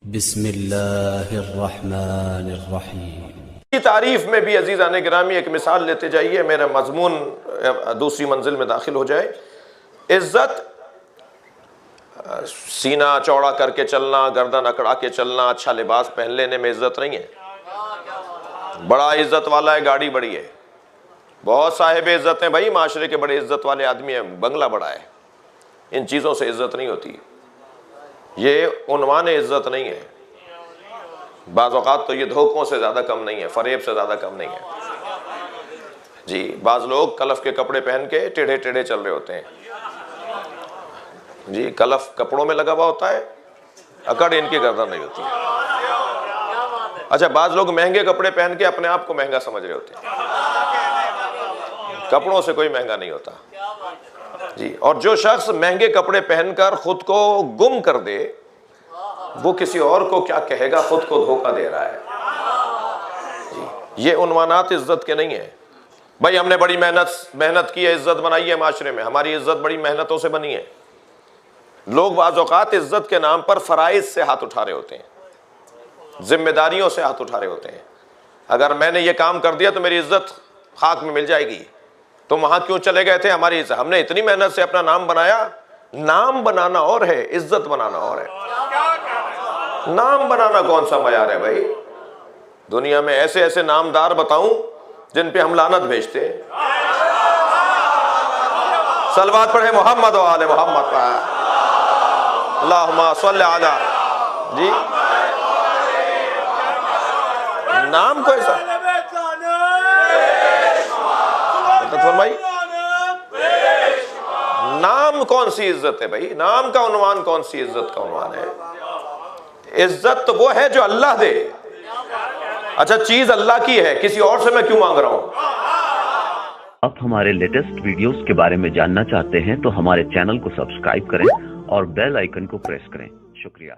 بسم اللہ الرحمن الرحیم۔ کی تعریف میں بھی عزیزان گرامی ایک مثال لیتے جائیے، میرا مضمون دوسری منزل میں داخل ہو جائے۔ عزت سینہ چوڑا کر کے چلنا، گردن اکڑا کے چلنا، اچھا لباس پہن لینے میں عزت نہیں ہے۔ بڑا عزت والا ہے، گاڑی بڑی ہے، بہت صاحب عزت ہیں بھائی، معاشرے کے بڑے عزت والے آدمی ہیں، بنگلہ بڑا ہے، ان چیزوں سے عزت نہیں ہوتی، یہ عنوان عزت نہیں ہے۔ بعض اوقات تو یہ دھوکوں سے زیادہ کم نہیں ہے، فریب سے زیادہ کم نہیں ہے جی۔ بعض لوگ کلف کے کپڑے پہن کے ٹیڑھے ٹیڑھے چل رہے ہوتے ہیں جی، کلف کپڑوں میں لگا ہوا ہوتا ہے، اکڑ ان کی گردن نہیں ہوتی ہے۔ اچھا، بعض لوگ مہنگے کپڑے پہن کے اپنے آپ کو مہنگا سمجھ رہے ہوتے ہیں، کپڑوں سے کوئی مہنگا نہیں ہوتا جی۔ اور جو شخص مہنگے کپڑے پہن کر خود کو گم کر دے، وہ کسی اور کو کیا کہے گا، خود کو دھوکہ دے رہا ہے جی۔ یہ عنوانات عزت کے نہیں ہیں بھائی۔ ہم نے بڑی محنت کی ہے، عزت بنائی ہے معاشرے میں، ہماری عزت بڑی محنتوں سے بنی ہے۔ لوگ بعض اوقات عزت کے نام پر فرائض سے ہاتھ اٹھا رہے ہوتے ہیں، ذمہ داریوں سے ہاتھ اٹھا رہے ہوتے ہیں۔ اگر میں نے یہ کام کر دیا تو میری عزت خاک میں مل جائے گی، تم وہاں کیوں چلے گئے تھے، ہماری عزت، ہم نے اتنی محنت سے اپنا نام بنایا۔ نام بنانا اور ہے، عزت بنانا اور ہے۔ نام بنانا کون سا معیار ہے بھائی؟ دنیا میں ایسے ایسے نامدار بتاؤں جن پہ ہم لعنت بھیجتے ہیں۔ صلوات پڑھے محمد و آل محمد پر، اللہم صلی علی جی۔ نام کو ایسا فرمائی، نام کون سی عزت ہے بھائی؟ نام کا عنوان کون سی عزت کا عنوان ہے؟ عزت تو وہ ہے جو اللہ دے۔ اچھا، چیز اللہ کی ہے، کسی اور سے میں کیوں مانگ رہا ہوں؟ آپ ہمارے لیٹسٹ ویڈیوز کے بارے میں جاننا چاہتے ہیں تو ہمارے چینل کو سبسکرائب کریں اور بیل آئیکن کو پریس کریں۔ شکریہ۔